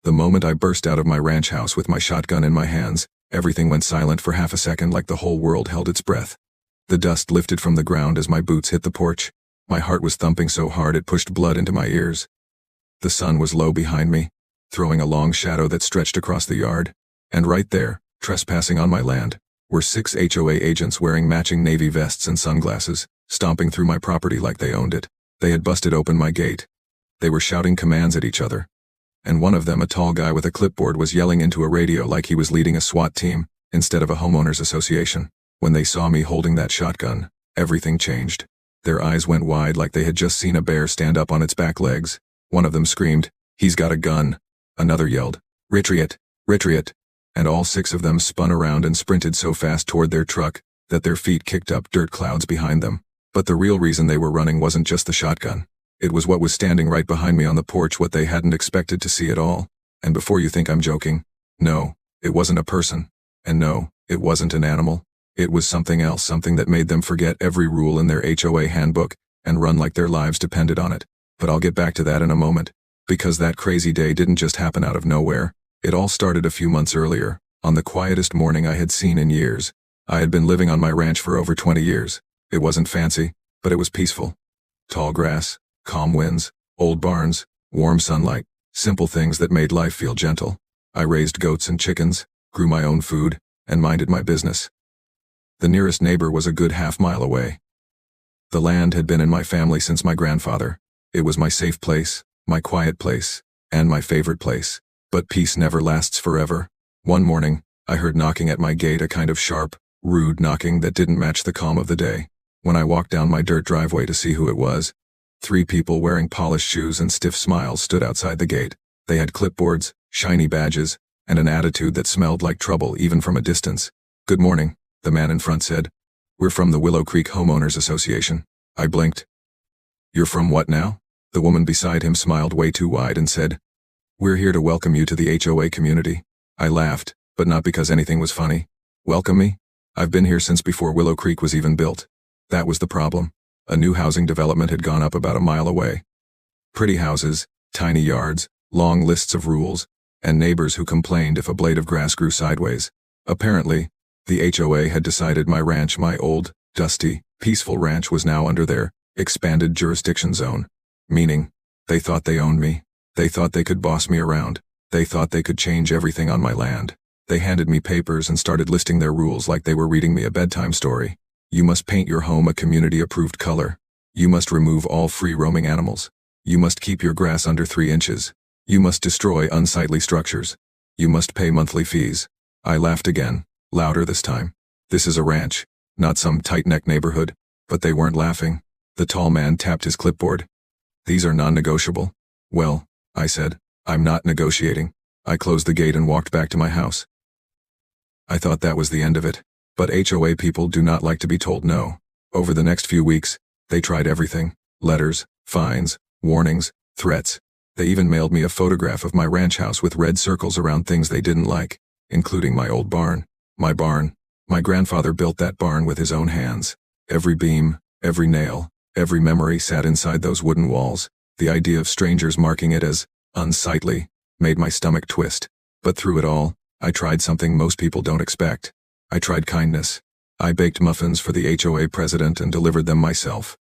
The moment I burst out of my ranch house with my shotgun in my hands, everything went silent for half a second, like the whole world held its breath. The dust lifted from the ground as my boots hit the porch. My heart was thumping so hard it pushed blood into my ears. The sun was low behind me, throwing a long shadow that stretched across the yard. And right there, trespassing on my land, were 6 HOA agents wearing matching navy vests and sunglasses, stomping through my property like they owned it. They had busted open my gate. They were shouting commands at each other. And one of them, a tall guy with a clipboard, was yelling into a radio like he was leading a SWAT team, instead of a homeowners association. When they saw me holding that shotgun, everything changed. Their eyes went wide like they had just seen a bear stand up on its back legs. One of them screamed, "He's got a gun." Another yelled, "Retreat, retreat." And all 6 of them spun around and sprinted so fast toward their truck that their feet kicked up dirt clouds behind them. But the real reason they were running wasn't just the shotgun. It was what was standing right behind me on the porch, what they hadn't expected to see at all. And before you think I'm joking, no, it wasn't a person. And no, it wasn't an animal. It was something else, something that made them forget every rule in their HOA handbook and run like their lives depended on it. But I'll get back to that in a moment. Because that crazy day didn't just happen out of nowhere. It all started a few months earlier, on the quietest morning I had seen in years. I had been living on my ranch for over 20 years. It wasn't fancy, but it was peaceful. Tall grass, calm winds, old barns, warm sunlight, simple things that made life feel gentle. I raised goats and chickens, grew my own food, and minded my business. The nearest neighbor was a good half-mile away. The land had been in my family since my grandfather. It was my safe place, my quiet place, and my favorite place. But peace never lasts forever. One morning, I heard knocking at my gate, a kind of sharp, rude knocking that didn't match the calm of the day. When I walked down my dirt driveway to see who it was, 3 people wearing polished shoes and stiff smiles stood outside the gate. They had clipboards, shiny badges, and an attitude that smelled like trouble even from a distance. "Good morning," the man in front said. "We're from the Willow Creek Homeowners Association." I blinked. "You're from what now?" The woman beside him smiled way too wide and said, "We're here to welcome you to the HOA community." I laughed, but not because anything was funny. Welcome me? I've been here since before Willow Creek was even built. That was the problem. A new housing development had gone up about a mile away. Pretty houses, tiny yards, long lists of rules, and neighbors who complained if a blade of grass grew sideways. Apparently, the HOA had decided my ranch, my old, dusty, peaceful ranch, was now under their expanded jurisdiction zone. Meaning, they thought they owned me. They thought they could boss me around. They thought they could change everything on my land. They handed me papers and started listing their rules like they were reading me a bedtime story. You must paint your home a community-approved color. You must remove all free-roaming animals. You must keep your grass under 3 inches. You must destroy unsightly structures. You must pay monthly fees. I laughed again, louder this time. This is a ranch, not some tight-neck neighborhood. But they weren't laughing. The tall man tapped his clipboard. "These are non-negotiable." "Well," I said, "I'm not negotiating." I closed the gate and walked back to my house. I thought that was the end of it. But HOA people do not like to be told no. Over the next few weeks, they tried everything. Letters, fines, warnings, threats. They even mailed me a photograph of my ranch house with red circles around things they didn't like, including my old barn. My barn. My grandfather built that barn with his own hands. Every beam, every nail, every memory sat inside those wooden walls. The idea of strangers marking it as unsightly made my stomach twist. But through it all, I tried something most people don't expect. I tried kindness. I baked muffins for the HOA president and delivered them myself.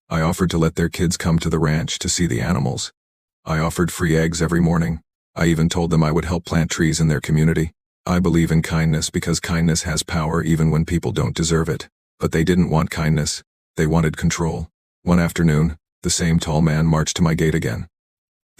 I offered to let their kids come to the ranch to see the animals. I offered free eggs every morning. I even told them I would help plant trees in their community. I believe in kindness because kindness has power even when people don't deserve it. But they didn't want kindness. They wanted control. One afternoon, the same tall man marched to my gate again.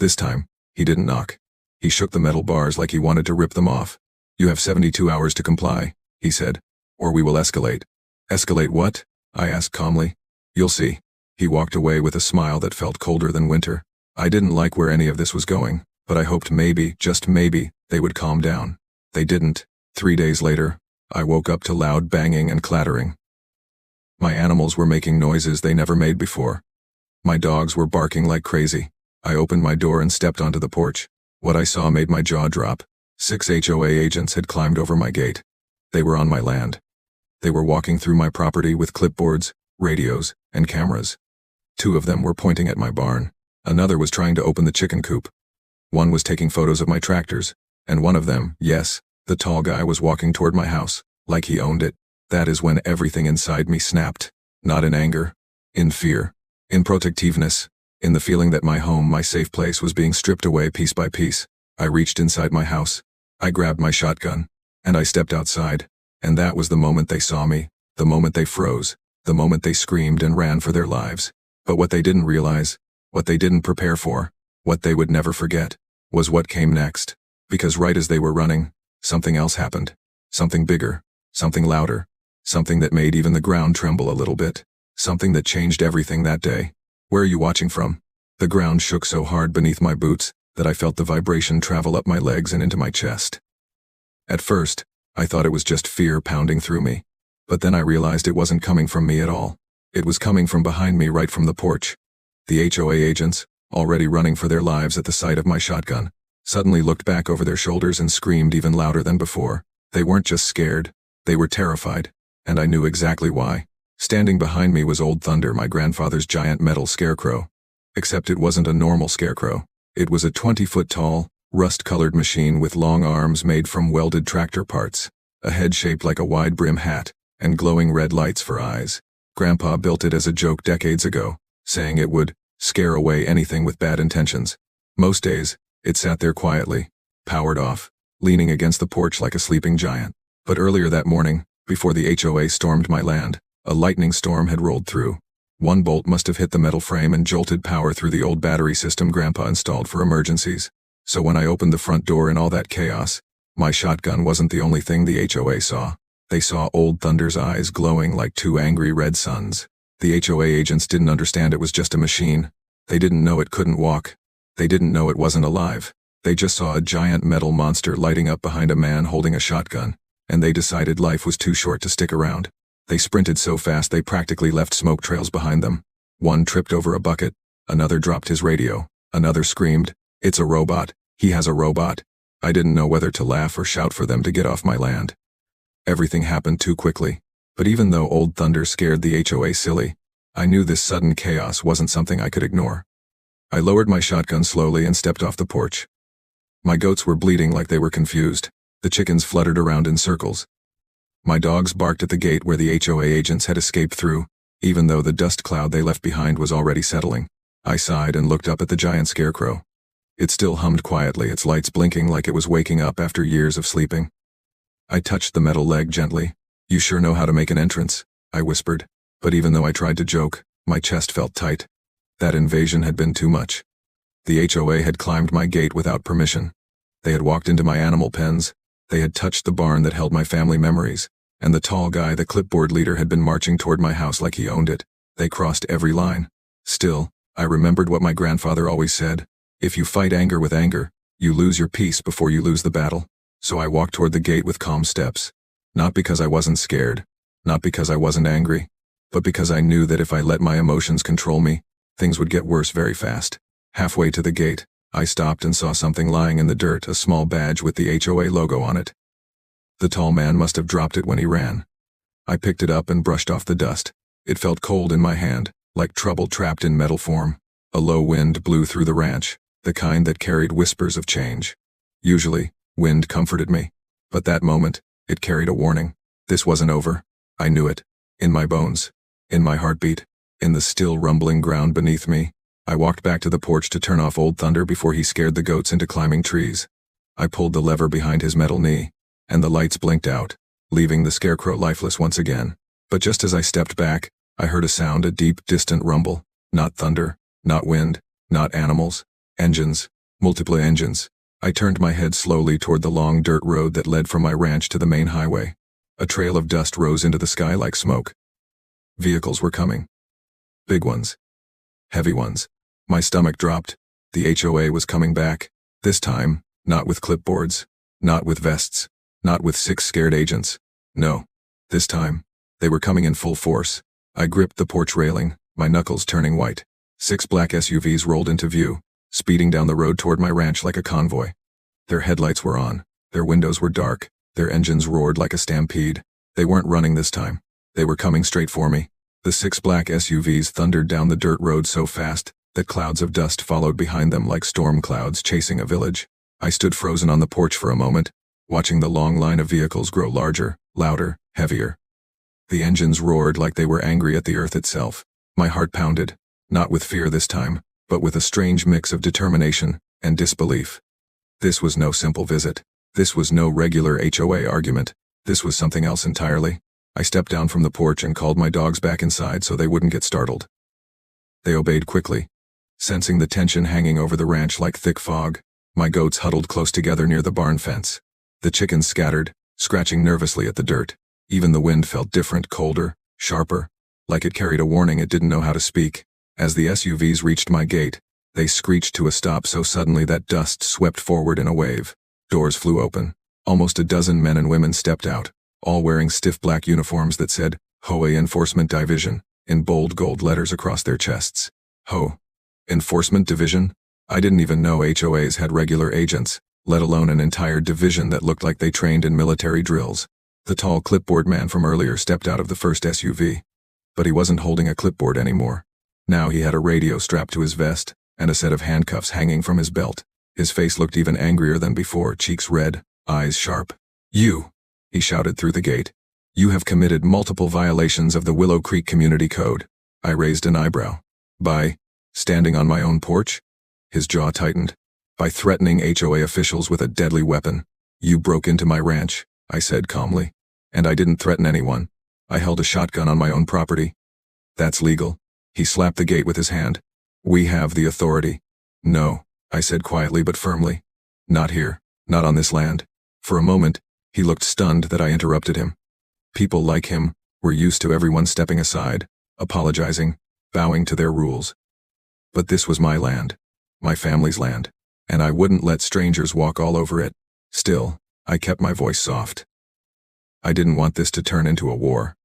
This time, he didn't knock. He shook the metal bars like he wanted to rip them off. "You have 72 hours to comply," he said, "or we will escalate." "Escalate what?" I asked calmly. "You'll see." He walked away with a smile that felt colder than winter. I didn't like where any of this was going, but I hoped maybe, just maybe, they would calm down. They didn't. 3 days later, I woke up to loud banging and clattering. My animals were making noises they never made before. My dogs were barking like crazy. I opened my door and stepped onto the porch. What I saw made my jaw drop. 6 HOA agents had climbed over my gate. They were on my land. They were walking through my property with clipboards, radios, and cameras. 2 of them were pointing at my barn. Another was trying to open the chicken coop. One was taking photos of my tractors, and one of them, yes, the tall guy, was walking toward my house, like he owned it. That is when everything inside me snapped. Not in anger. In fear. In protectiveness. In the feeling that my home, my safe place, was being stripped away piece by piece. I reached inside my house. I grabbed my shotgun. And I stepped outside. And that was the moment they saw me. The moment they froze. The moment they screamed and ran for their lives. But what they didn't realize, what they didn't prepare for, what they would never forget, was what came next. Because right as they were running, something else happened. Something bigger. Something louder. Something that made even the ground tremble a little bit. Something that changed everything that day. Where are you watching from? The ground shook so hard beneath my boots that I felt the vibration travel up my legs and into my chest. At first, I thought it was just fear pounding through me. But then I realized it wasn't coming from me at all. It was coming from behind me, right from the porch. The HOA agents, already running for their lives at the sight of my shotgun, suddenly looked back over their shoulders and screamed even louder than before. They weren't just scared, they were terrified. And I knew exactly why. Standing behind me was Old Thunder, my grandfather's giant metal scarecrow. Except it wasn't a normal scarecrow. It was a 20-foot-tall, rust-colored machine with long arms made from welded tractor parts, a head shaped like a wide-brim hat, and glowing red lights for eyes. Grandpa built it as a joke decades ago, saying it would scare away anything with bad intentions. Most days, it sat there quietly, powered off, leaning against the porch like a sleeping giant. But earlier that morning, before the HOA stormed my land, a lightning storm had rolled through. One bolt must have hit the metal frame and jolted power through the old battery system Grandpa installed for emergencies. So when I opened the front door in all that chaos, my shotgun wasn't the only thing the HOA saw. They saw Old Thunder's eyes glowing like two angry red suns. The HOA agents didn't understand it was just a machine. They didn't know it couldn't walk. They didn't know it wasn't alive. They just saw a giant metal monster lighting up behind a man holding a shotgun, and they decided life was too short to stick around. They sprinted so fast they practically left smoke trails behind them. One tripped over a bucket, another dropped his radio, another screamed, "It's a robot, he has a robot." I didn't know whether to laugh or shout for them to get off my land. Everything happened too quickly, but even though Old Thunder scared the HOA silly, I knew this sudden chaos wasn't something I could ignore. I lowered my shotgun slowly and stepped off the porch. My goats were bleating like they were confused. The chickens fluttered around in circles. My dogs barked at the gate where the HOA agents had escaped through, even though the dust cloud they left behind was already settling. I sighed and looked up at the giant scarecrow. It still hummed quietly, its lights blinking like it was waking up after years of sleeping. I touched the metal leg gently. "You sure know how to make an entrance," I whispered. But even though I tried to joke, my chest felt tight. That invasion had been too much. The HOA had climbed my gate without permission. They had walked into my animal pens. They had touched the barn that held my family memories. And the tall guy, the clipboard leader, had been marching toward my house like he owned it. They crossed every line. Still, I remembered what my grandfather always said. If you fight anger with anger, you lose your peace before you lose the battle. So I walked toward the gate with calm steps. Not because I wasn't scared. Not because I wasn't angry. But because I knew that if I let my emotions control me, things would get worse very fast. Halfway to the gate, I stopped and saw something lying in the dirt, a small badge with the HOA logo on it. The tall man must have dropped it when he ran. I picked it up and brushed off the dust. It felt cold in my hand, like trouble trapped in metal form. A low wind blew through the ranch, the kind that carried whispers of change. Usually, wind comforted me. But that moment, it carried a warning. This wasn't over. I knew it. In my bones. In my heartbeat. In the still rumbling ground beneath me. I walked back to the porch to turn off Old Thunder before he scared the goats into climbing trees. I pulled the lever behind his metal knee, and the lights blinked out, leaving the scarecrow lifeless once again. But just as I stepped back, I heard a sound, a deep, distant rumble. Not thunder, not wind, not animals. Engines. Multiple engines. I turned my head slowly toward the long dirt road that led from my ranch to the main highway. A trail of dust rose into the sky like smoke. Vehicles were coming. Big ones. Heavy ones. My stomach dropped. The HOA was coming back. This time, not with clipboards. Not with vests. Not with 6 scared agents. No. This time, they were coming in full force. I gripped the porch railing, my knuckles turning white. 6 black SUVs rolled into view, speeding down the road toward my ranch like a convoy. Their headlights were on. Their windows were dark. Their engines roared like a stampede. They weren't running this time. They were coming straight for me. The 6 black SUVs thundered down the dirt road so fast that clouds of dust followed behind them like storm clouds chasing a village. I stood frozen on the porch for a moment, watching the long line of vehicles grow larger, louder, heavier. The engines roared like they were angry at the earth itself. My heart pounded, not with fear this time, but with a strange mix of determination and disbelief. This was no simple visit. This was no regular HOA argument. This was something else entirely. I stepped down from the porch and called my dogs back inside so they wouldn't get startled. They obeyed quickly. Sensing the tension hanging over the ranch like thick fog, my goats huddled close together near the barn fence. The chickens scattered, scratching nervously at the dirt. Even the wind felt different, colder, sharper, like it carried a warning it didn't know how to speak. As the SUVs reached my gate, they screeched to a stop so suddenly that dust swept forward in a wave. Doors flew open. Almost a dozen men and women stepped out, all wearing stiff black uniforms that said, HOA Enforcement Division, in bold gold letters across their chests. HO. Enforcement Division? I didn't even know HOAs had regular agents, let alone an entire division that looked like they trained in military drills. The tall clipboard man from earlier stepped out of the first SUV. But he wasn't holding a clipboard anymore. Now he had a radio strapped to his vest, and a set of handcuffs hanging from his belt. His face looked even angrier than before, cheeks red, eyes sharp. "You," he shouted through the gate. "You have committed multiple violations of the Willow Creek Community Code." I raised an eyebrow. "By standing on my own porch?" His jaw tightened. "By threatening HOA officials with a deadly weapon. You broke into my ranch," I said calmly. "And I didn't threaten anyone. I held a shotgun on my own property." "That's legal." He slapped the gate with his hand. "We have the authority." "No," I said quietly but firmly. "Not here. Not on this land." For a moment, he looked stunned that I interrupted him. People like him were used to everyone stepping aside, apologizing, bowing to their rules. But this was my land, my family's land, and I wouldn't let strangers walk all over it. Still, I kept my voice soft. I didn't want this to turn into a war.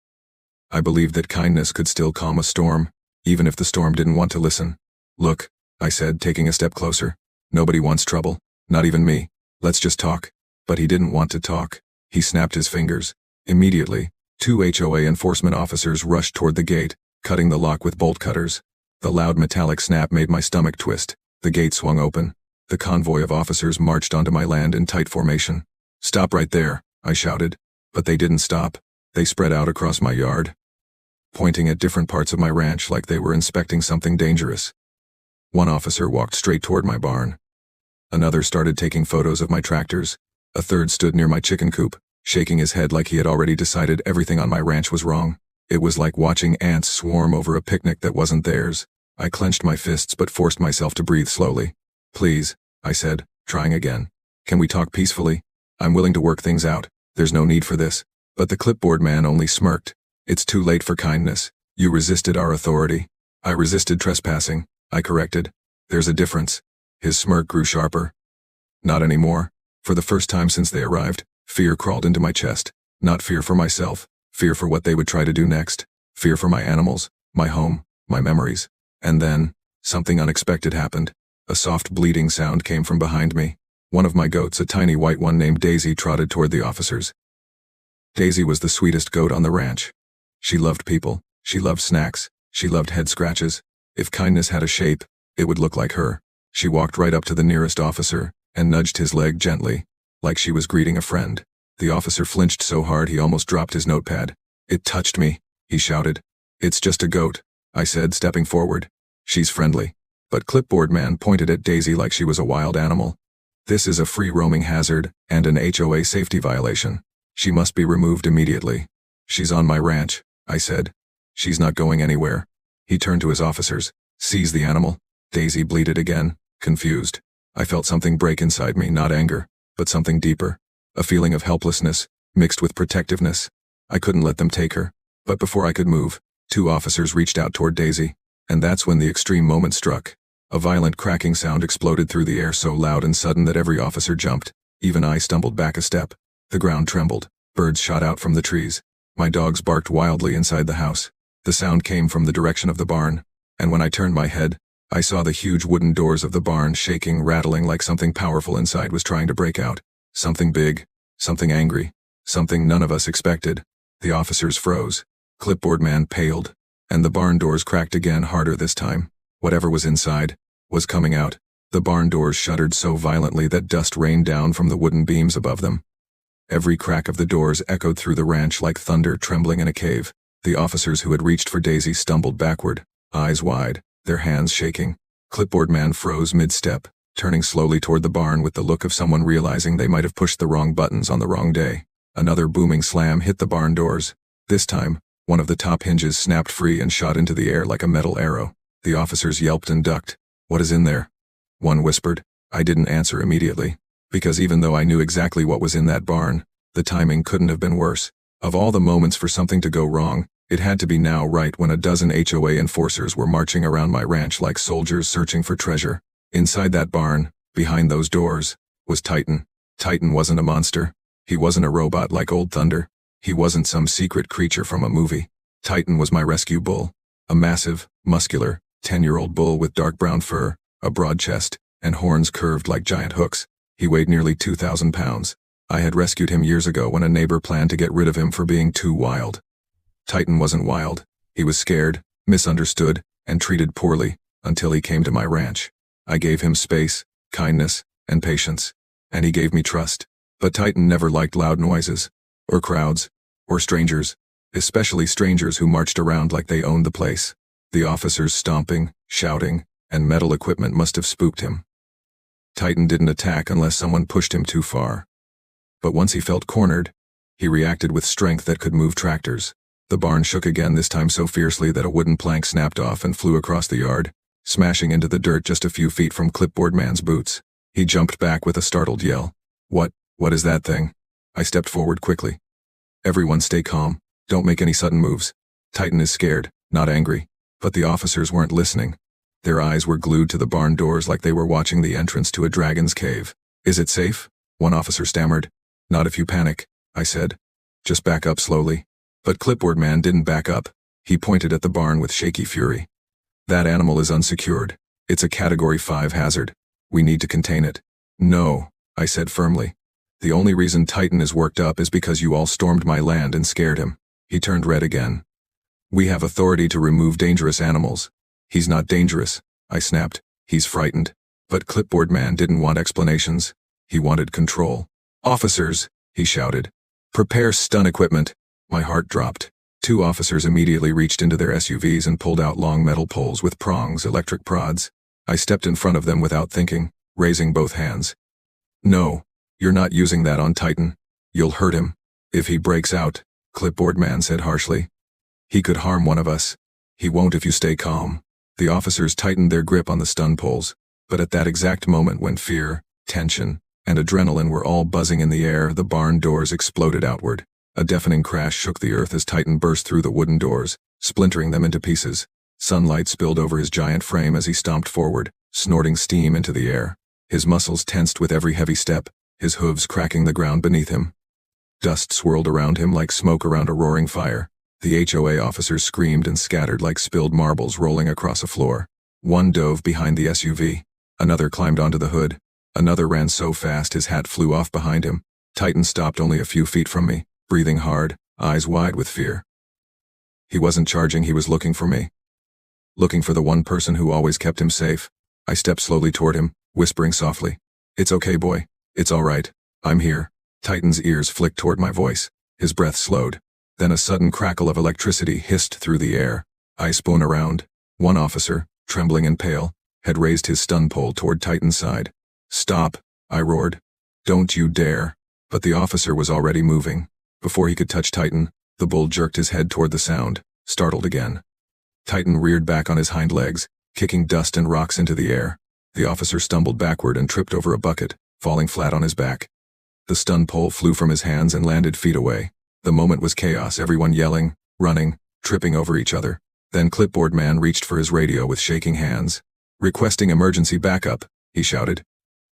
I believed that kindness could still calm a storm, even if the storm didn't want to listen. "Look," I said, taking a step closer. "Nobody wants trouble, not even me. Let's just talk." But he didn't want to talk. He snapped his fingers. Immediately, 2 HOA enforcement officers rushed toward the gate, cutting the lock with bolt cutters. The loud metallic snap made my stomach twist. The gate swung open. The convoy of officers marched onto my land in tight formation. "Stop right there," I shouted. But they didn't stop. They spread out across my yard, pointing at different parts of my ranch like they were inspecting something dangerous. One officer walked straight toward my barn. Another started taking photos of my tractors. A third stood near my chicken coop, shaking his head like he had already decided everything on my ranch was wrong. It was like watching ants swarm over a picnic that wasn't theirs. I clenched my fists but forced myself to breathe slowly. "Please," I said, trying again. "Can we talk peacefully? I'm willing to work things out. There's no need for this." But the clipboard man only smirked. "It's too late for kindness. You resisted our authority." "I resisted trespassing," I corrected. "There's a difference." His smirk grew sharper. "Not anymore." For the first time since they arrived, fear crawled into my chest. Not fear for myself, fear for what they would try to do next. Fear for my animals, my home, my memories. And then, something unexpected happened. A soft bleating sound came from behind me. One of my goats, a tiny white one named Daisy, trotted toward the officers. Daisy was the sweetest goat on the ranch. She loved people, she loved snacks, she loved head scratches. If kindness had a shape, it would look like her. She walked right up to the nearest officer and nudged his leg gently, like she was greeting a friend. The officer flinched so hard he almost dropped his notepad. "It touched me," he shouted. "It's just a goat," I said, stepping forward. "She's friendly." But Clipboard Man pointed at Daisy like she was a wild animal. "This is a free-roaming hazard and an HOA safety violation. She must be removed immediately." "She's on my ranch," I said. "She's not going anywhere." He turned to his officers. "Seize the animal." Daisy bleated again, confused. I felt something break inside me, not anger, but something deeper. A feeling of helplessness, mixed with protectiveness. I couldn't let them take her. But before I could move, 2 officers reached out toward Daisy. And that's when the extreme moment struck. A violent cracking sound exploded through the air so loud and sudden that every officer jumped. Even I stumbled back a step. The ground trembled. Birds shot out from the trees. My dogs barked wildly inside the house. The sound came from the direction of the barn. And when I turned my head, I saw the huge wooden doors of the barn shaking, rattling like something powerful inside was trying to break out. Something big, something angry, something none of us expected. The officers froze. Clipboard Man paled, and the barn doors cracked again, harder this time. Whatever was inside was coming out. The barn doors shuddered so violently that dust rained down from the wooden beams above them. Every crack of the doors echoed through the ranch like thunder trembling in a cave. The officers who had reached for Daisy stumbled backward, eyes wide, their hands shaking. Clipboard Man froze mid-step, turning slowly toward the barn with the look of someone realizing they might have pushed the wrong buttons on the wrong day. Another booming slam hit the barn doors. This time, one of the top hinges snapped free and shot into the air like a metal arrow. The officers yelped and ducked. "What is in there?" one whispered. I didn't answer immediately, because even though I knew exactly what was in that barn, the timing couldn't have been worse. Of all the moments for something to go wrong, it had to be now, right when a dozen HOA enforcers were marching around my ranch like soldiers searching for treasure. Inside that barn, behind those doors, was Titan. Titan wasn't a monster. He wasn't a robot like Old Thunder. He wasn't some secret creature from a movie. Titan was my rescue bull. A massive, muscular, 10-year-old bull with dark brown fur, a broad chest, and horns curved like giant hooks. He weighed nearly 2,000 pounds. I had rescued him years ago when a neighbor planned to get rid of him for being too wild. Titan wasn't wild. He was scared, misunderstood, and treated poorly, until he came to my ranch. I gave him space, kindness, and patience. And he gave me trust. But Titan never liked loud noises, or crowds, or strangers, especially strangers who marched around like they owned the place. The officers stomping, shouting, and metal equipment must have spooked him. Titan didn't attack unless someone pushed him too far. But once he felt cornered, he reacted with strength that could move tractors. The barn shook again, this time so fiercely that a wooden plank snapped off and flew across the yard, smashing into the dirt just a few feet from Clipboard Man's boots. He jumped back with a startled yell. What is that thing?" I stepped forward quickly. "Everyone stay calm. Don't make any sudden moves. Titan is scared, not angry." But the officers weren't listening. Their eyes were glued to the barn doors like they were watching the entrance to a dragon's cave. "Is it safe?" one officer stammered. "Not if you panic," I said. "Just back up slowly." But Clipboard Man didn't back up. He pointed at the barn with shaky fury. "That animal is unsecured. It's a Category 5 hazard. We need to contain it." "No," I said firmly. "The only reason Titan is worked up is because you all stormed my land and scared him." He turned red again. "We have authority to remove dangerous animals." "He's not dangerous," I snapped. "He's frightened." But Clipboard Man didn't want explanations. He wanted control. "Officers," he shouted. "Prepare stun equipment." My heart dropped. 2 officers immediately reached into their SUVs and pulled out long metal poles with prongs, electric prods. I stepped in front of them without thinking, raising both hands. "No, you're not using that on Titan. You'll hurt him. If he breaks out," Clipboard Man said harshly. "He could harm one of us. He won't if you stay calm." The officers tightened their grip on the stun poles, but at that exact moment when fear, tension, and adrenaline were all buzzing in the air, the barn doors exploded outward. A deafening crash shook the earth as Titan burst through the wooden doors, splintering them into pieces. Sunlight spilled over his giant frame as he stomped forward, snorting steam into the air. His muscles tensed with every heavy step, his hooves cracking the ground beneath him. Dust swirled around him like smoke around a roaring fire. The HOA officers screamed and scattered like spilled marbles rolling across a floor. One dove behind the SUV. Another climbed onto the hood. Another ran so fast his hat flew off behind him. Titan stopped only a few feet from me, breathing hard, eyes wide with fear. He wasn't charging, he was looking for me. Looking for the one person who always kept him safe. I stepped slowly toward him, whispering softly, "It's okay, boy. It's all right. I'm here." Titan's ears flicked toward my voice. His breath slowed. Then a sudden crackle of electricity hissed through the air. I spun around. One officer, trembling and pale, had raised his stun pole toward Titan's side. "Stop," I roared. "Don't you dare." But the officer was already moving. Before he could touch Titan, the bull jerked his head toward the sound, startled again. Titan reared back on his hind legs, kicking dust and rocks into the air. The officer stumbled backward and tripped over a bucket, falling flat on his back. The stun pole flew from his hands and landed feet away. The moment was chaos, everyone yelling, running, tripping over each other. Then Clipboard Man reached for his radio with shaking hands. "Requesting emergency backup," he shouted.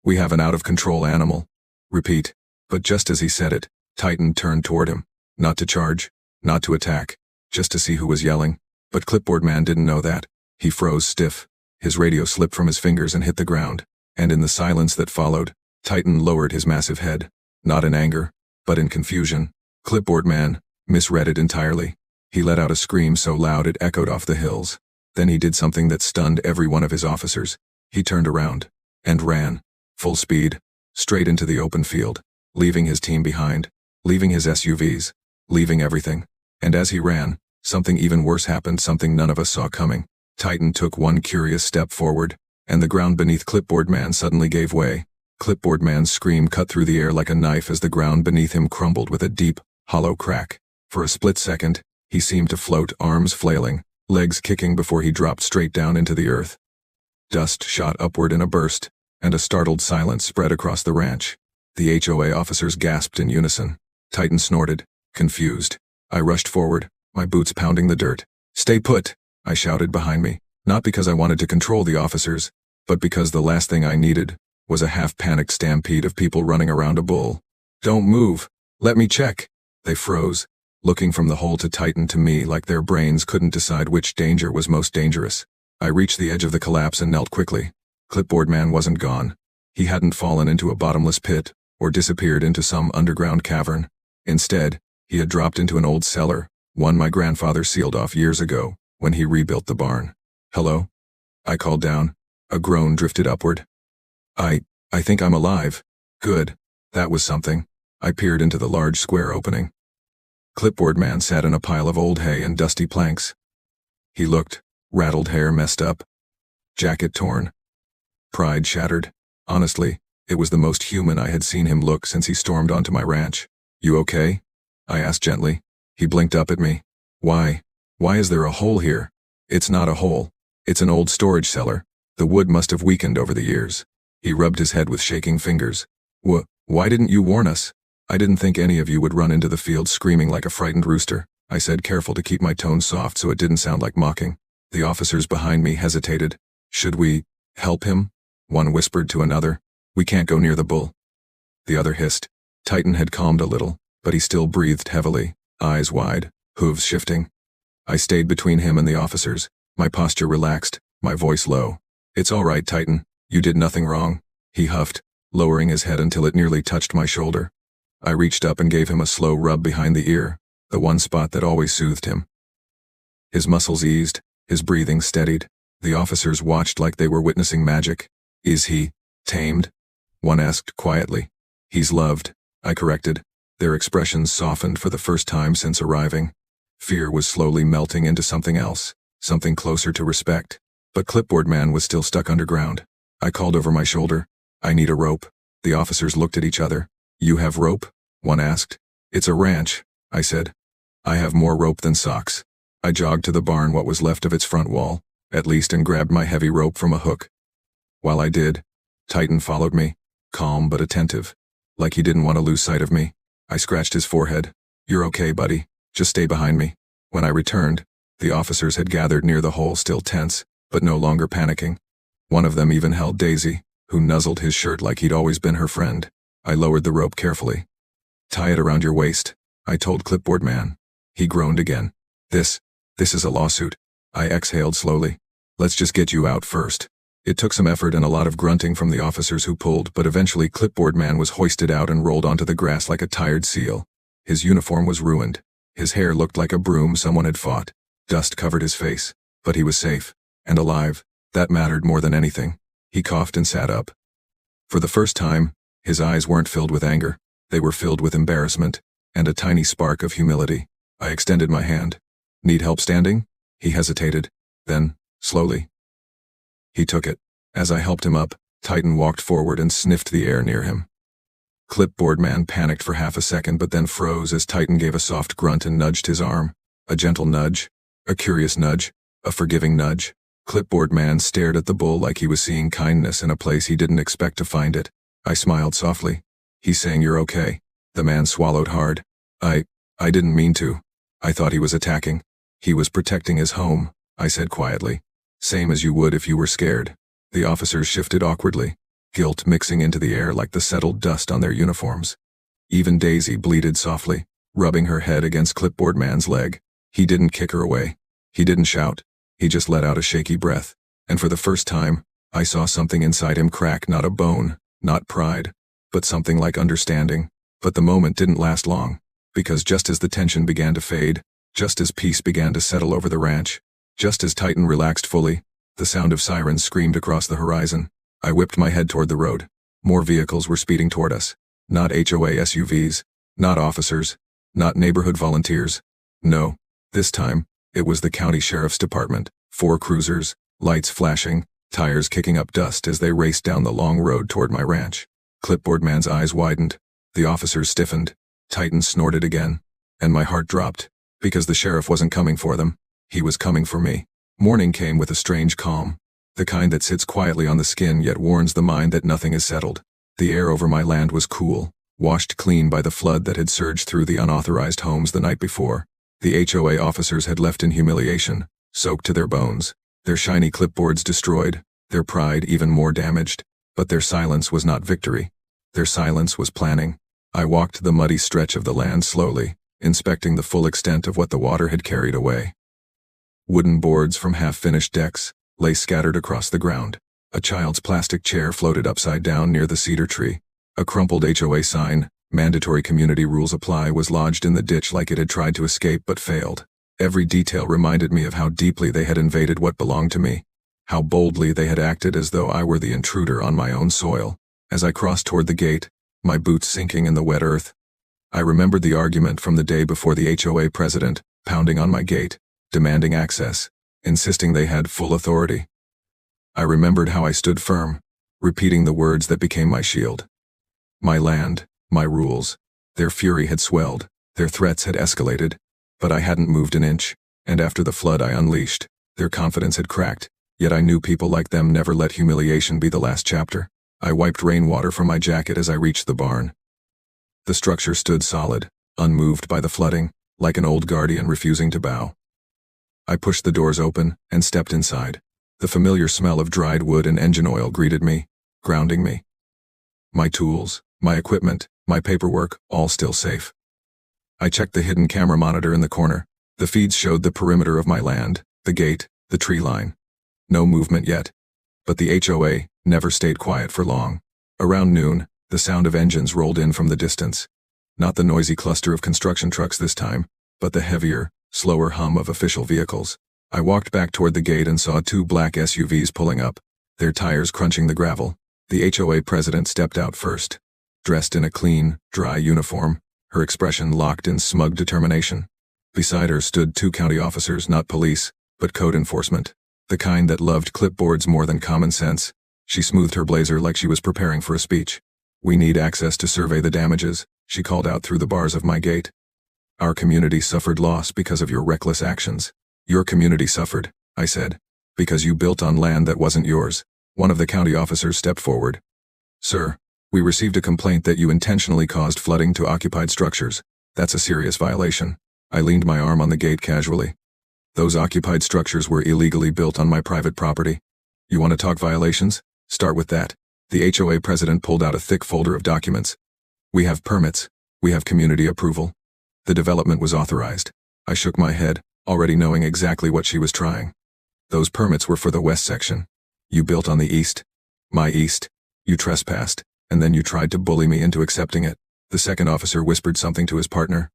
"We have an out-of-control animal." Repeat. But just as he said it, Titan turned toward him. Not to charge, not to attack, just to see who was yelling. But Clipboard Man didn't know that. He froze stiff. His radio slipped from his fingers and hit the ground. And in the silence that followed, Titan lowered his massive head. Not in anger, but in confusion. Clipboard Man misread it entirely. He let out a scream so loud it echoed off the hills. Then he did something that stunned every one of his officers. He turned around and ran, full speed, straight into the open field, leaving his team behind, leaving his SUVs, leaving everything. And as he ran, something even worse happened, something none of us saw coming. Titan took one curious step forward, and the ground beneath Clipboard Man suddenly gave way. Clipboard Man's scream cut through the air like a knife as the ground beneath him crumbled with a deep, hollow crack. For a split second, he seemed to float, arms flailing, legs kicking before he dropped straight down into the earth. Dust shot upward in a burst, and a startled silence spread across the ranch. The HOA officers gasped in unison. Titan snorted, confused. I rushed forward, my boots pounding the dirt. "Stay put," I shouted behind me, not because I wanted to control the officers, but because the last thing I needed was a half-panicked stampede of people running around a bull. "Don't move. Let me check." They froze, looking from the hole to Titan to me like their brains couldn't decide which danger was most dangerous. I reached the edge of the collapse and knelt quickly. Clipboard Man wasn't gone. He hadn't fallen into a bottomless pit or disappeared into some underground cavern. Instead, he had dropped into an old cellar, one my grandfather sealed off years ago when he rebuilt the barn. "Hello?" I called down. A groan drifted upward. I think I'm alive." "Good. That was something." I peered into the large square opening. Clipboard Man sat in a pile of old hay and dusty planks. He looked, rattled hair messed up, jacket torn, pride shattered. Honestly, it was the most human I had seen him look since he stormed onto my ranch. "You okay?" I asked gently. He blinked up at me. Why is there a hole here?" "It's not a hole. It's an old storage cellar. The wood must have weakened over the years." He rubbed his head with shaking fingers. Why didn't you warn us?" "I didn't think any of you would run into the field screaming like a frightened rooster," I said, careful to keep my tone soft so it didn't sound like mocking. The officers behind me hesitated. "Should we help him?" One whispered to another. "We can't go near the bull." The other hissed. Titan had calmed a little, but he still breathed heavily, eyes wide, hooves shifting. I stayed between him and the officers, my posture relaxed, my voice low. "It's all right, Titan. You did nothing wrong." He huffed, lowering his head until it nearly touched my shoulder. I reached up and gave him a slow rub behind the ear, the one spot that always soothed him. His muscles eased, his breathing steadied. The officers watched like they were witnessing magic. "Is he tamed?" one asked quietly. "He's loved," I corrected. Their expressions softened for the first time since arriving. Fear was slowly melting into something else, something closer to respect. But Clipboard Man was still stuck underground. I called over my shoulder. "I need a rope." The officers looked at each other. "You have rope?" one asked. "It's a ranch," I said. "I have more rope than socks." I jogged to the barn, what was left of its front wall, at least, and grabbed my heavy rope from a hook. While I did, Titan followed me, calm but attentive, like he didn't want to lose sight of me. I scratched his forehead. "You're okay, buddy. Just stay behind me." When I returned, the officers had gathered near the hole, still tense, but no longer panicking. One of them even held Daisy, who nuzzled his shirt like he'd always been her friend. I lowered the rope carefully. "Tie it around your waist," I told Clipboard Man. He groaned again. This is a lawsuit." I exhaled slowly. "Let's just get you out first." It took some effort and a lot of grunting from the officers who pulled, but eventually Clipboard Man was hoisted out and rolled onto the grass like a tired seal. His uniform was ruined. His hair looked like a broom someone had fought. Dust covered his face, but he was safe and alive. That mattered more than anything. He coughed and sat up. For the first time, his eyes weren't filled with anger. They were filled with embarrassment and a tiny spark of humility. I extended my hand. "Need help standing?" He hesitated. Then, slowly, he took it. As I helped him up, Titan walked forward and sniffed the air near him. Clipboard Man panicked for half a second but then froze as Titan gave a soft grunt and nudged his arm. A gentle nudge, a curious nudge, a forgiving nudge. Clipboard Man stared at the bull like he was seeing kindness in a place he didn't expect to find it. I smiled softly. "He's saying you're okay." The man swallowed hard. I didn't mean to. I thought he was attacking. He was protecting his home," I said quietly. "Same as you would if you were scared." The officers shifted awkwardly, guilt mixing into the air like the settled dust on their uniforms. Even Daisy bleated softly, rubbing her head against Clipboard Man's leg. He didn't kick her away. He didn't shout. He just let out a shaky breath. And for the first time, I saw something inside him crack, not a bone, not pride, but something like understanding. But the moment didn't last long, because just as the tension began to fade, just as peace began to settle over the ranch, Just as Titan relaxed fully, the sound of sirens screamed across the horizon. I whipped my head toward the road. More vehicles were speeding toward us. Not HOA SUVs, not officers, not neighborhood volunteers. No, this time, it was the county sheriff's department. 4 cruisers, lights flashing, tires kicking up dust as they raced down the long road toward my ranch. Clipboard man's eyes widened. The officers stiffened. Titan snorted again. And my heart dropped, because the sheriff wasn't coming for them. He was coming for me. Morning came with a strange calm. The kind that sits quietly on the skin yet warns the mind that nothing is settled. The air over my land was cool, washed clean by the flood that had surged through the unauthorized homes the night before. The HOA officers had left in humiliation, soaked to their bones, their shiny clipboards destroyed, their pride even more damaged. But their silence was not victory. Their silence was planning. I walked the muddy stretch of the land slowly, inspecting the full extent of what the water had carried away. Wooden boards from half-finished decks lay scattered across the ground. A child's plastic chair floated upside down near the cedar tree. A crumpled HOA sign, "Mandatory Community Rules Apply," was lodged in the ditch like it had tried to escape but failed. Every detail reminded me of how deeply they had invaded what belonged to me, how boldly they had acted as though I were the intruder on my own soil. As I crossed toward the gate, my boots sinking in the wet earth, I remembered the argument from the day before, the HOA president pounding on my gate, demanding access, insisting they had full authority. I remembered how I stood firm, repeating the words that became my shield. My land, my rules. Their fury had swelled, their threats had escalated, but I hadn't moved an inch, and after the flood I unleashed, their confidence had cracked, yet I knew people like them never let humiliation be the last chapter. I wiped rainwater from my jacket as I reached the barn. The structure stood solid, unmoved by the flooding, like an old guardian refusing to bow. I pushed the doors open and stepped inside. The familiar smell of dried wood and engine oil greeted me, grounding me. My tools, my equipment, my paperwork, all still safe. I checked the hidden camera monitor in the corner. The feeds showed the perimeter of my land, the gate, the tree line. No movement yet. But the HOA never stayed quiet for long. Around noon, the sound of engines rolled in from the distance. Not the noisy cluster of construction trucks this time, but the heavier, slower hum of official vehicles. I walked back toward the gate and saw 2 black SUVs pulling up, their tires crunching the gravel. The HOA president stepped out first. Dressed in a clean, dry uniform, her expression locked in smug determination. Beside her stood 2 county officers, not police, but code enforcement. The kind that loved clipboards more than common sense. She smoothed her blazer like she was preparing for a speech. "We need access to survey the damages," she called out through the bars of my gate. "Our community suffered loss because of your reckless actions." "Your community suffered," I said, "because you built on land that wasn't yours." One of the county officers stepped forward. "Sir, we received a complaint that you intentionally caused flooding to occupied structures. That's a serious violation." I leaned my arm on the gate casually. "Those occupied structures were illegally built on my private property. You want to talk violations? Start with that." The HOA president pulled out a thick folder of documents. "We have permits. We have community approval. The development was authorized." I shook my head, already knowing exactly what she was trying. "Those permits were for the west section. You built on the east. My east. You trespassed, and then you tried to bully me into accepting it." The second officer whispered something to his partner.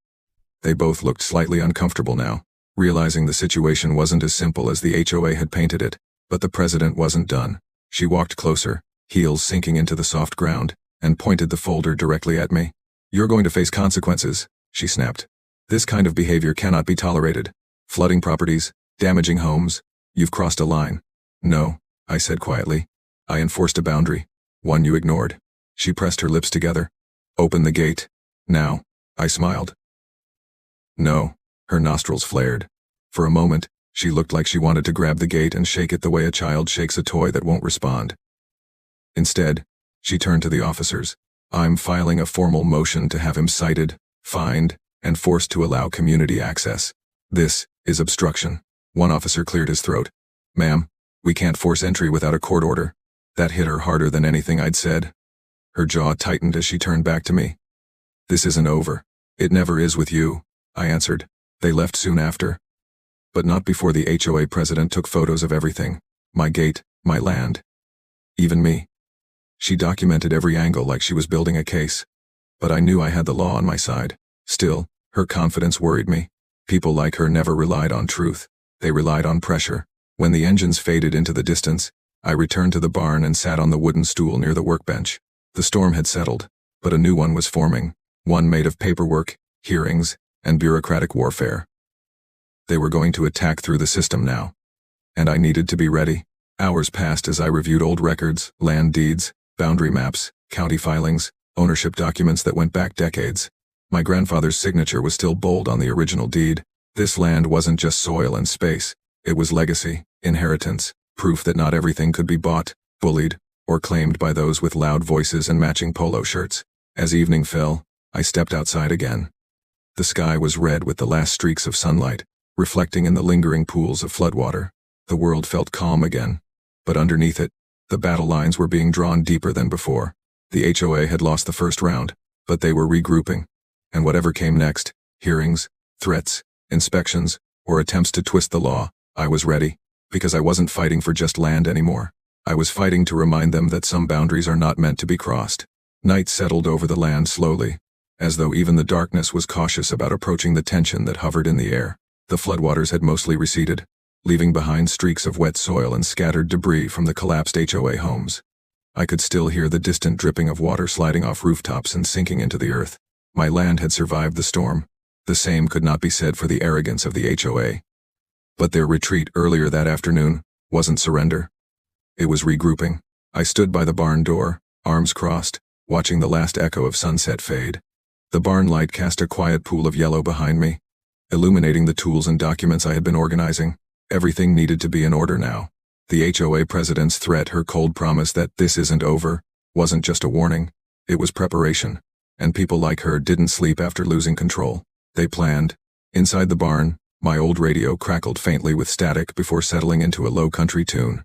They both looked slightly uncomfortable now, realizing the situation wasn't as simple as the HOA had painted it. But the president wasn't done. She walked closer, heels sinking into the soft ground, and pointed the folder directly at me. "You're going to face consequences," she snapped. "This kind of behavior cannot be tolerated. Flooding properties, damaging homes. You've crossed a line." "No," I said quietly. "I enforced a boundary. One you ignored." She pressed her lips together. "Open the gate. Now." I smiled. "No." Her nostrils flared. For a moment, she looked like she wanted to grab the gate and shake it the way a child shakes a toy that won't respond. Instead, she turned to the officers. "I'm filing a formal motion to have him cited, fined, and forced to allow community access. This is obstruction." One officer cleared his throat. "Ma'am, we can't force entry without a court order." That hit her harder than anything I'd said. Her jaw tightened as she turned back to me. "This isn't over. It never is with you," I answered. They left soon after. But not before the HOA president took photos of everything. My gate, my land. Even me. She documented every angle like she was building a case. But I knew I had the law on my side. Still, her confidence worried me. People like her never relied on truth. They relied on pressure. When the engines faded into the distance, I returned to the barn and sat on the wooden stool near the workbench. The storm had settled, but a new one was forming, one made of paperwork, hearings, and bureaucratic warfare. They were going to attack through the system now. And I needed to be ready. Hours passed as I reviewed old records, land deeds, boundary maps, county filings, ownership documents that went back decades. My grandfather's signature was still bold on the original deed. This land wasn't just soil and space. It was legacy, inheritance, proof that not everything could be bought, bullied, or claimed by those with loud voices and matching polo shirts. As evening fell, I stepped outside again. The sky was red with the last streaks of sunlight, reflecting in the lingering pools of floodwater. The world felt calm again. But underneath it, the battle lines were being drawn deeper than before. The HOA had lost the first round, but they were regrouping. And whatever came next, hearings, threats, inspections, or attempts to twist the law, I was ready, because I wasn't fighting for just land anymore. I was fighting to remind them that some boundaries are not meant to be crossed. Night settled over the land slowly, as though even the darkness was cautious about approaching the tension that hovered in the air. The floodwaters had mostly receded, leaving behind streaks of wet soil and scattered debris from the collapsed HOA homes. I could still hear the distant dripping of water sliding off rooftops and sinking into the earth. My land had survived the storm. The same could not be said for the arrogance of the HOA. But their retreat earlier that afternoon wasn't surrender. It was regrouping. I stood by the barn door, arms crossed, watching the last echo of sunset fade. The barn light cast a quiet pool of yellow behind me, illuminating the tools and documents I had been organizing. Everything needed to be in order now. The HOA president's threat, her cold promise that this isn't over, wasn't just a warning. It was preparation. And people like her didn't sleep after losing control. They planned. Inside the barn, my old radio crackled faintly with static before settling into a low country tune.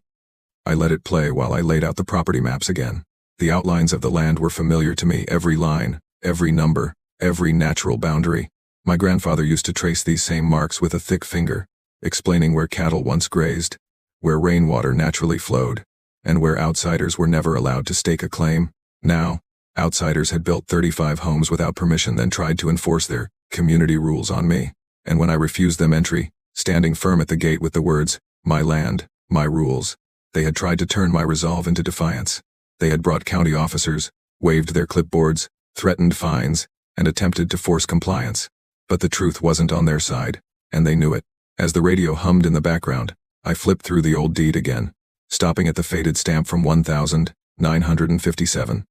I let it play while I laid out the property maps again. The outlines of the land were familiar to me, every line, every number, every natural boundary. My grandfather used to trace these same marks with a thick finger, explaining where cattle once grazed, where rainwater naturally flowed, and where outsiders were never allowed to stake a claim. Now, outsiders had built 35 homes without permission, then tried to enforce their community rules on me. And when I refused them entry, standing firm at the gate with the words, "My land, my rules," they had tried to turn my resolve into defiance. They had brought county officers, waved their clipboards, threatened fines, and attempted to force compliance. But the truth wasn't on their side, and they knew it. As the radio hummed in the background, I flipped through the old deed again, stopping at the faded stamp from 1957.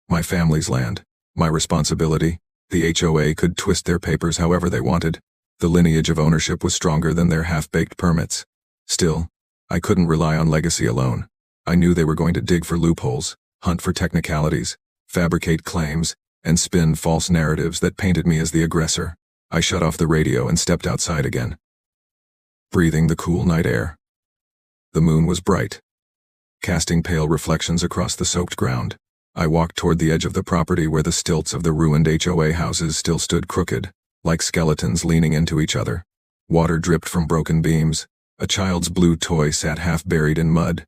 My family's land, my responsibility. The HOA could twist their papers however they wanted. The lineage of ownership was stronger than their half-baked permits. Still, I couldn't rely on legacy alone. I knew they were going to dig for loopholes, hunt for technicalities, fabricate claims, and spin false narratives that painted me as the aggressor. I shut off the radio and stepped outside again, breathing the cool night air. The moon was bright, casting pale reflections across the soaked ground. I walked toward the edge of the property where the stilts of the ruined HOA houses still stood crooked, like skeletons leaning into each other. Water dripped from broken beams. A child's blue toy sat half buried in mud.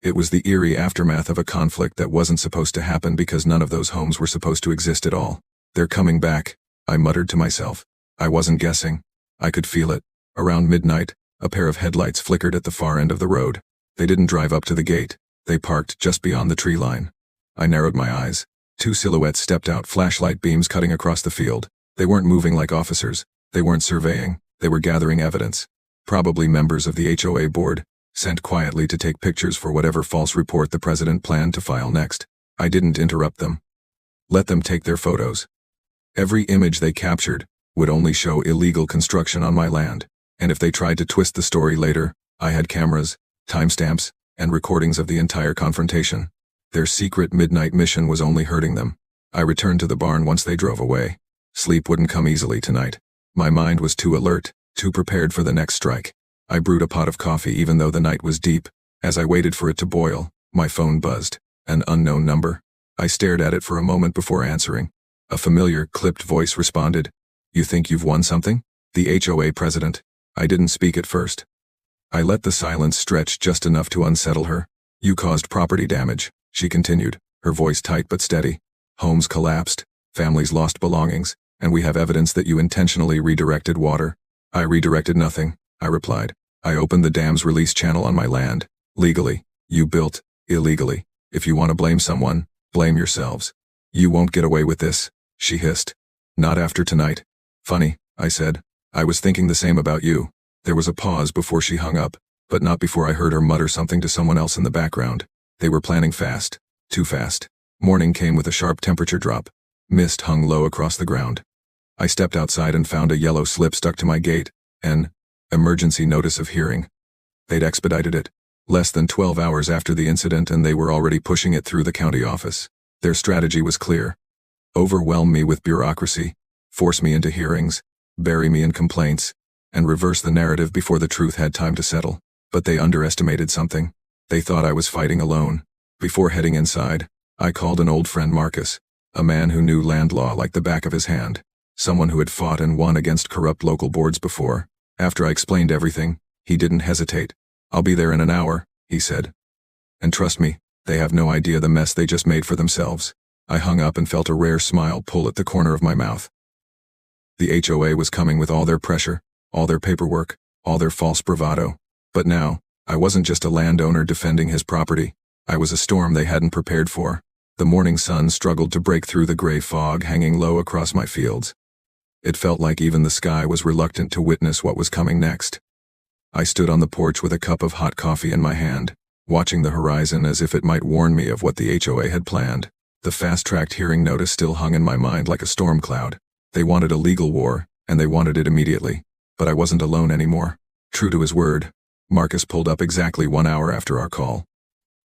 It was the eerie aftermath of a conflict that wasn't supposed to happen because none of those homes were supposed to exist at all. "They're coming back," I muttered to myself. I wasn't guessing. I could feel it. Around midnight, a pair of headlights flickered at the far end of the road. They didn't drive up to the gate. They parked just beyond the tree line. I narrowed my eyes. Two silhouettes stepped out, flashlight beams cutting across the field. They weren't moving like officers. They weren't surveying. They were gathering evidence. Probably members of the HOA board, sent quietly to take pictures for whatever false report the president planned to file next. I didn't interrupt them. Let them take their photos. Every image they captured would only show illegal construction on my land, and if they tried to twist the story later, I had cameras, timestamps, and recordings of the entire confrontation. Their secret midnight mission was only hurting them. I returned to the barn once they drove away. Sleep wouldn't come easily tonight. My mind was too alert, too prepared for the next strike. I brewed a pot of coffee even though the night was deep. As I waited for it to boil, my phone buzzed. An unknown number. I stared at it for a moment before answering. A familiar, clipped voice responded. "You think you've won something?" The HOA president. I didn't speak at first. I let the silence stretch just enough to unsettle her. "You caused property damage," she continued, her voice tight but steady. "Homes collapsed, families lost belongings, and we have evidence that you intentionally redirected water." "I redirected nothing," I replied. I opened the dam's release channel on my land. Legally. You built, illegally. If you want to blame someone, blame yourselves. You won't get away with this, she hissed. Not after tonight. Funny, I said. I was thinking the same about you. There was a pause before she hung up, but not before I heard her mutter something to someone else in the background. They were planning fast. Too fast. Morning came with a sharp temperature drop. Mist hung low across the ground. I stepped outside and found a yellow slip stuck to my gate. An emergency notice of hearing. They'd expedited it. Less than 12 hours after the incident, and they were already pushing it through the county office. Their strategy was clear. Overwhelm me with bureaucracy, force me into hearings, bury me in complaints, and reverse the narrative before the truth had time to settle. But they underestimated something. They thought I was fighting alone. Before heading inside, I called an old friend, Marcus, a man who knew land law like the back of his hand, someone who had fought and won against corrupt local boards before. After I explained everything, he didn't hesitate. I'll be there in an hour, he said. And trust me, they have no idea the mess they just made for themselves. I hung up and felt a rare smile pull at the corner of my mouth. The HOA was coming with all their pressure, all their paperwork, all their false bravado. But now, I wasn't just a landowner defending his property. I was a storm they hadn't prepared for. The morning sun struggled to break through the gray fog hanging low across my fields. It felt like even the sky was reluctant to witness what was coming next. I stood on the porch with a cup of hot coffee in my hand, watching the horizon as if it might warn me of what the HOA had planned. The fast-tracked hearing notice still hung in my mind like a storm cloud. They wanted a legal war, and they wanted it immediately. But I wasn't alone anymore. True to his word, Marcus pulled up exactly 1 hour after our call.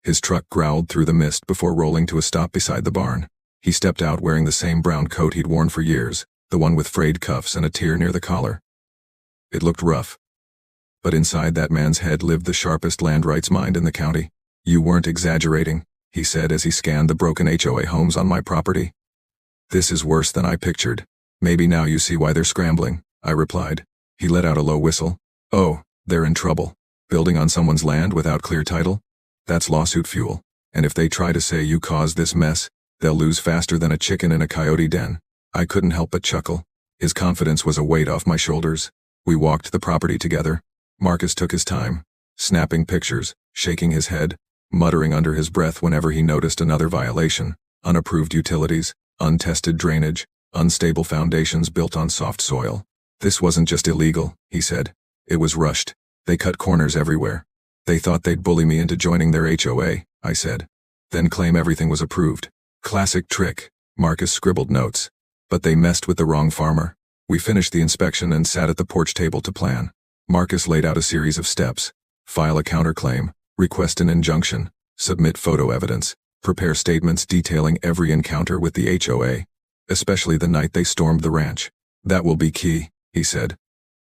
His truck growled through the mist before rolling to a stop beside the barn. He stepped out wearing the same brown coat he'd worn for years, the one with frayed cuffs and a tear near the collar. It looked rough. But inside that man's head lived the sharpest land rights mind in the county. You weren't exaggerating, he said as he scanned the broken HOA homes on my property. This is worse than I pictured. Maybe now you see why they're scrambling, I replied. He let out a low whistle. Oh, they're in trouble. Building on someone's land without clear title? That's lawsuit fuel. And if they try to say you caused this mess, they'll lose faster than a chicken in a coyote den. I couldn't help but chuckle. His confidence was a weight off my shoulders. We walked the property together. Marcus took his time, snapping pictures, shaking his head, muttering under his breath whenever he noticed another violation. Unapproved utilities, untested drainage, unstable foundations built on soft soil. This wasn't just illegal, he said. It was rushed. They cut corners everywhere. They thought they'd bully me into joining their HOA, I said. Then claim everything was approved. Classic trick, Marcus scribbled notes. But they messed with the wrong farmer. We finished the inspection and sat at the porch table to plan. Marcus laid out a series of steps. File a counterclaim, request an injunction, submit photo evidence, prepare statements detailing every encounter with the HOA, especially the night they stormed the ranch. That will be key, he said.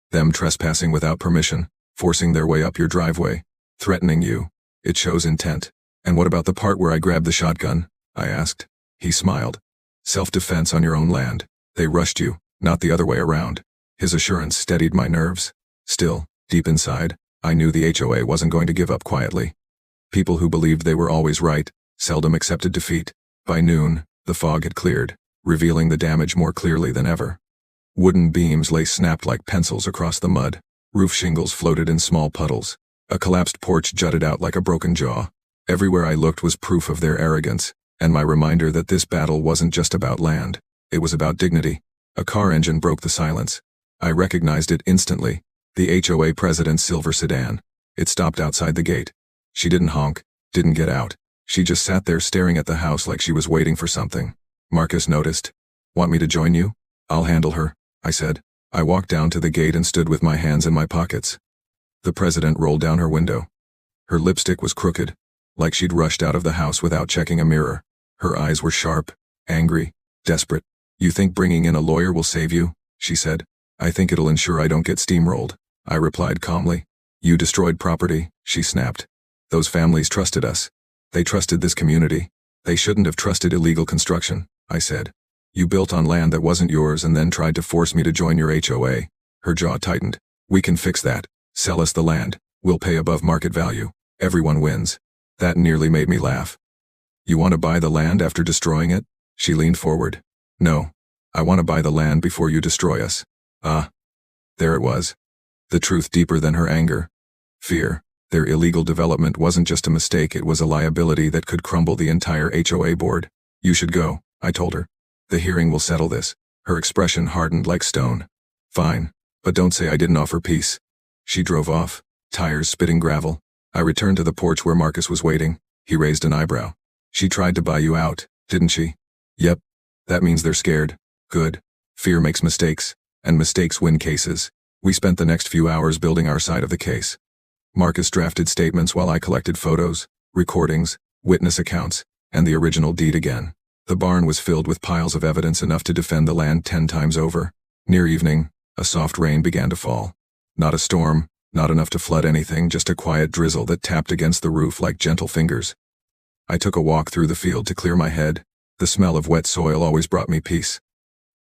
Them trespassing without permission, forcing their way up your driveway, threatening you. It shows intent. And what about the part where I grabbed the shotgun? I asked. He smiled. Self-defense on your own land. They rushed you, not the other way around. His assurance steadied my nerves. Still, deep inside, I knew the HOA wasn't going to give up quietly. People who believed they were always right seldom accepted defeat. By noon, the fog had cleared, revealing the damage more clearly than ever. Wooden beams lay snapped like pencils across the mud. Roof shingles floated in small puddles. A collapsed porch jutted out like a broken jaw. Everywhere I looked was proof of their arrogance, and my reminder that this battle wasn't just about land. It was about dignity. A car engine broke the silence. I recognized it instantly. The HOA president's silver sedan. It stopped outside the gate. She didn't honk, didn't get out. She just sat there staring at the house like she was waiting for something. Marcus noticed. Want me to join you? I'll handle her, I said. I walked down to the gate and stood with my hands in my pockets. The president rolled down her window. Her lipstick was crooked, like she'd rushed out of the house without checking a mirror. Her eyes were sharp, angry, desperate. You think bringing in a lawyer will save you? She said. I think it'll ensure I don't get steamrolled. I replied calmly. You destroyed property, she snapped. Those families trusted us. They trusted this community. They shouldn't have trusted illegal construction, I said. You built on land that wasn't yours and then tried to force me to join your HOA. Her jaw tightened. We can fix that. Sell us the land. We'll pay above market value. Everyone wins. That nearly made me laugh. You want to buy the land after destroying it? She leaned forward. No. I want to buy the land before you destroy us. Ah. There it was. the truth deeper than her anger. Fear. Their illegal development wasn't just a mistake, it was a liability that could crumble the entire HOA board. You should go, I told her. The hearing will settle this. Her expression hardened like stone. Fine, but don't say I didn't offer peace. She drove off, tires spitting gravel. I returned to the porch where Marcus was waiting. He raised an eyebrow. She tried to buy you out, didn't she? Yep. That means they're scared. Good. Fear makes mistakes, and mistakes win cases. We spent the next few hours building our side of the case. Marcus drafted statements while I collected photos, recordings, witness accounts, and the original deed again. The barn was filled with piles of evidence enough to defend the land 10 times over. Near evening, a soft rain began to fall. Not a storm, not enough to flood anything, just a quiet drizzle that tapped against the roof like gentle fingers. I took a walk through the field to clear my head. The smell of wet soil always brought me peace.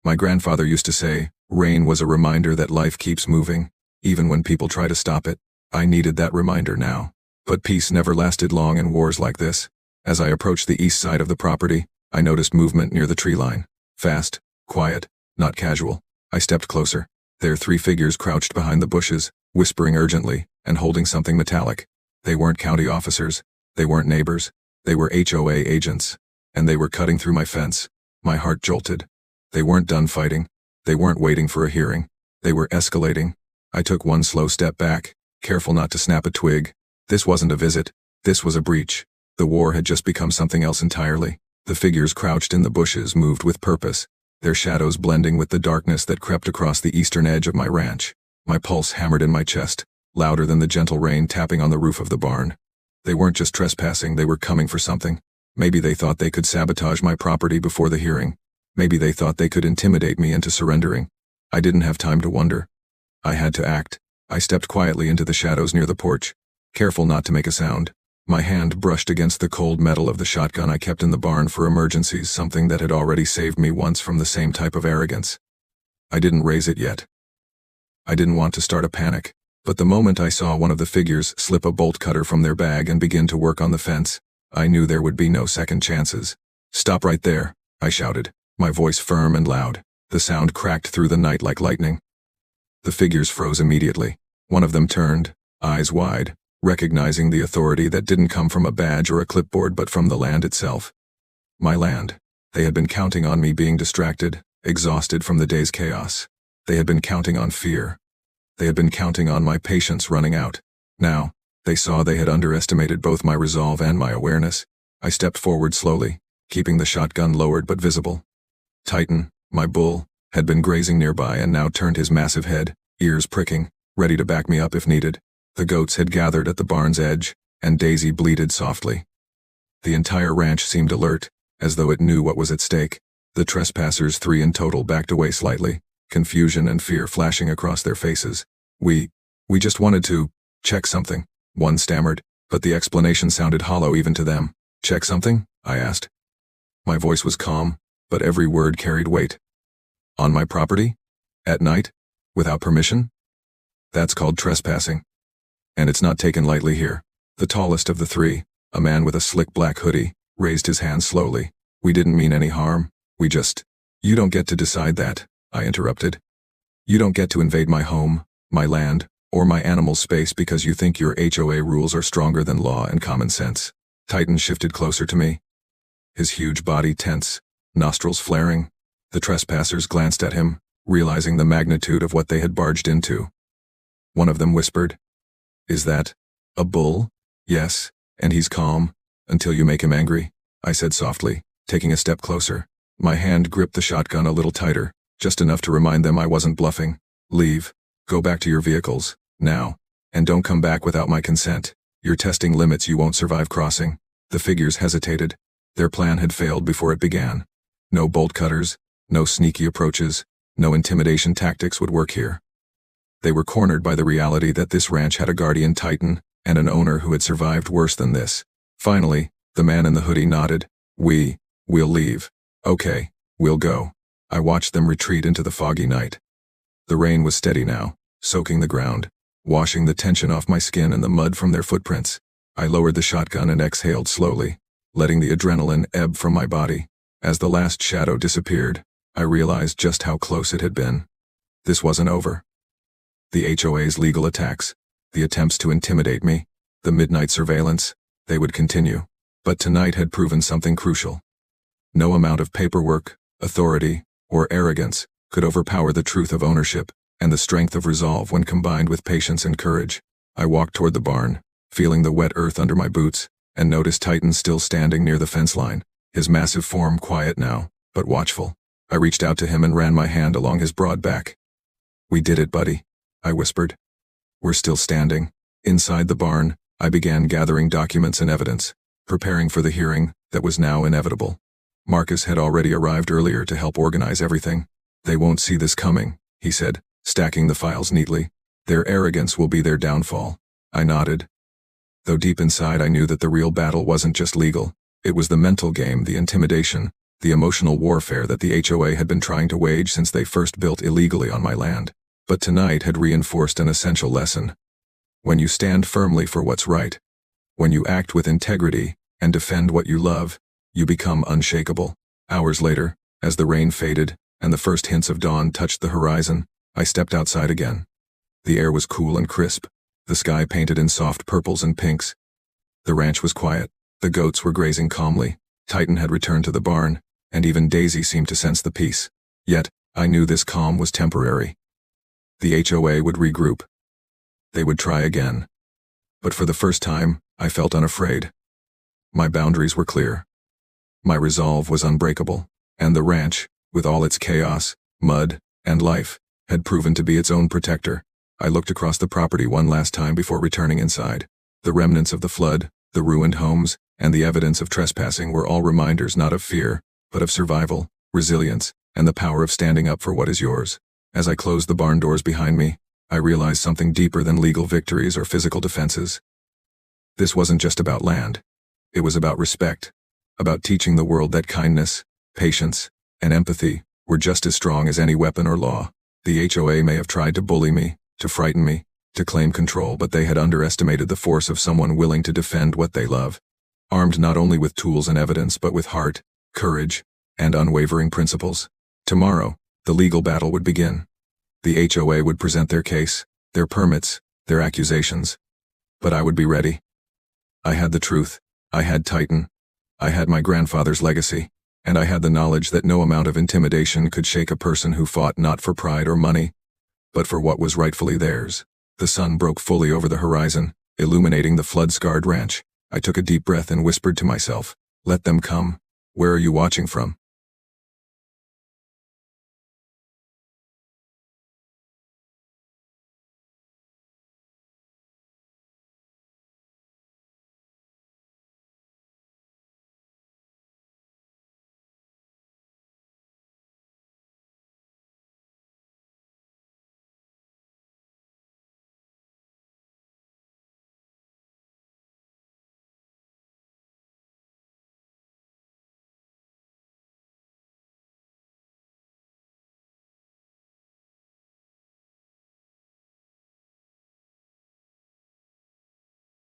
My grandfather used to say, rain was a reminder that life keeps moving, even when people try to stop it. I needed that reminder now. But peace never lasted long in wars like this. As I approached the east side of the property, I noticed movement near the tree line. Fast, quiet, not casual. I stepped closer. There 3 figures crouched behind the bushes, whispering urgently, and holding something metallic. They weren't county officers. They weren't neighbors. They were HOA agents. And they were cutting through my fence. My heart jolted. They weren't done fighting. They weren't waiting for a hearing. They were escalating. I took one slow step back, careful not to snap a twig. This wasn't a visit. This was a breach. The war had just become something else entirely. The figures crouched in the bushes moved with purpose, their shadows blending with the darkness that crept across the eastern edge of my ranch. My pulse hammered in my chest, louder than the gentle rain tapping on the roof of the barn. They weren't just trespassing, they were coming for something. Maybe they thought they could sabotage my property before the hearing. Maybe they thought they could intimidate me into surrendering. I didn't have time to wonder. I had to act. I stepped quietly into the shadows near the porch, careful not to make a sound. My hand brushed against the cold metal of the shotgun I kept in the barn for emergencies, something that had already saved me once from the same type of arrogance. I didn't raise it yet. I didn't want to start a panic, but the moment I saw one of the figures slip a bolt cutter from their bag and begin to work on the fence, I knew there would be no second chances. Stop right there, I shouted, my voice firm and loud. The sound cracked through the night like lightning. The figures froze immediately. One of them turned, eyes wide, recognizing the authority that didn't come from a badge or a clipboard but from the land itself. My land. They had been counting on me being distracted, exhausted from the day's chaos. They had been counting on fear. They had been counting on my patience running out. Now, they saw they had underestimated both my resolve and my awareness. I stepped forward slowly, keeping the shotgun lowered but visible. Titan, my bull, had been grazing nearby and now turned his massive head, ears pricking, ready to back me up if needed. The goats had gathered at the barn's edge, and Daisy bleated softly. The entire ranch seemed alert, as though it knew what was at stake. The trespassers, 3 in total, backed away slightly, confusion and fear flashing across their faces. We just wanted to check something, one stammered, but the explanation sounded hollow even to them. Check something? I asked. My voice was calm, but every word carried weight. On my property? At night? Without permission? That's called trespassing. And it's not taken lightly here. The tallest of the 3, a man with a slick black hoodie, raised his hand slowly. We didn't mean any harm. We just... You don't get to decide that, I interrupted. You don't get to invade my home, my land, or my animal space because you think your HOA rules are stronger than law and common sense. Titan shifted closer to me, his huge body tense, nostrils flaring. The trespassers glanced at him, realizing the magnitude of what they had barged into. One of them whispered, "Is that a bull?" "Yes, and he's calm, until you make him angry," I said softly, taking a step closer. My hand gripped the shotgun a little tighter, just enough to remind them I wasn't bluffing. "Leave. Go back to your vehicles, now. And don't come back without my consent. You're testing limits you won't survive crossing." The figures hesitated. Their plan had failed before it began. No bolt cutters, no sneaky approaches, no intimidation tactics would work here. They were cornered by the reality that this ranch had a guardian Titan and an owner who had survived worse than this. Finally, the man in the hoodie nodded. We'll leave. Okay, we'll go." I watched them retreat into the foggy night. The rain was steady now, soaking the ground, washing the tension off my skin and the mud from their footprints. I lowered the shotgun and exhaled slowly, letting the adrenaline ebb from my body. As the last shadow disappeared, I realized just how close it had been. This wasn't over. The HOA's legal attacks, the attempts to intimidate me, the midnight surveillance, they would continue. But tonight had proven something crucial. No amount of paperwork, authority, or arrogance could overpower the truth of ownership and the strength of resolve when combined with patience and courage. I walked toward the barn, feeling the wet earth under my boots, and noticed Titan still standing near the fence line, his massive form quiet now, but watchful. I reached out to him and ran my hand along his broad back. "We did it, buddy," I whispered. "We're still standing." Inside the barn, I began gathering documents and evidence, preparing for the hearing that was now inevitable. Marcus had already arrived earlier to help organize everything. "They won't see this coming," he said, stacking the files neatly. "Their arrogance will be their downfall." I nodded. Though deep inside I knew that the real battle wasn't just legal. It was the mental game, the intimidation, the emotional warfare that the HOA had been trying to wage since they first built illegally on my land. But tonight had reinforced an essential lesson. When you stand firmly for what's right, when you act with integrity and defend what you love, you become unshakable. Hours later, as the rain faded and the first hints of dawn touched the horizon, I stepped outside again. The air was cool and crisp, the sky painted in soft purples and pinks. The ranch was quiet, the goats were grazing calmly, Titan had returned to the barn, and even Daisy seemed to sense the peace. Yet, I knew this calm was temporary. The HOA would regroup. They would try again. But for the first time, I felt unafraid. My boundaries were clear. My resolve was unbreakable, and the ranch, with all its chaos, mud, and life, had proven to be its own protector. I looked across the property one last time before returning inside. The remnants of the flood, the ruined homes, and the evidence of trespassing were all reminders not of fear, but of survival, resilience, and the power of standing up for what is yours. As I closed the barn doors behind me, I realized something deeper than legal victories or physical defenses. This wasn't just about land. It was about respect, about teaching the world that kindness, patience, and empathy were just as strong as any weapon or law. The HOA may have tried to bully me, to frighten me, to claim control, but they had underestimated the force of someone willing to defend what they love, armed not only with tools and evidence but with heart, courage, and unwavering principles. Tomorrow, the legal battle would begin. The HOA would present their case, their permits, their accusations. But I would be ready. I had the truth. I had Titan. I had my grandfather's legacy. And I had the knowledge that no amount of intimidation could shake a person who fought not for pride or money, but for what was rightfully theirs. The sun broke fully over the horizon, illuminating the flood-scarred ranch. I took a deep breath and whispered to myself, "Let them come. Where are you watching from?"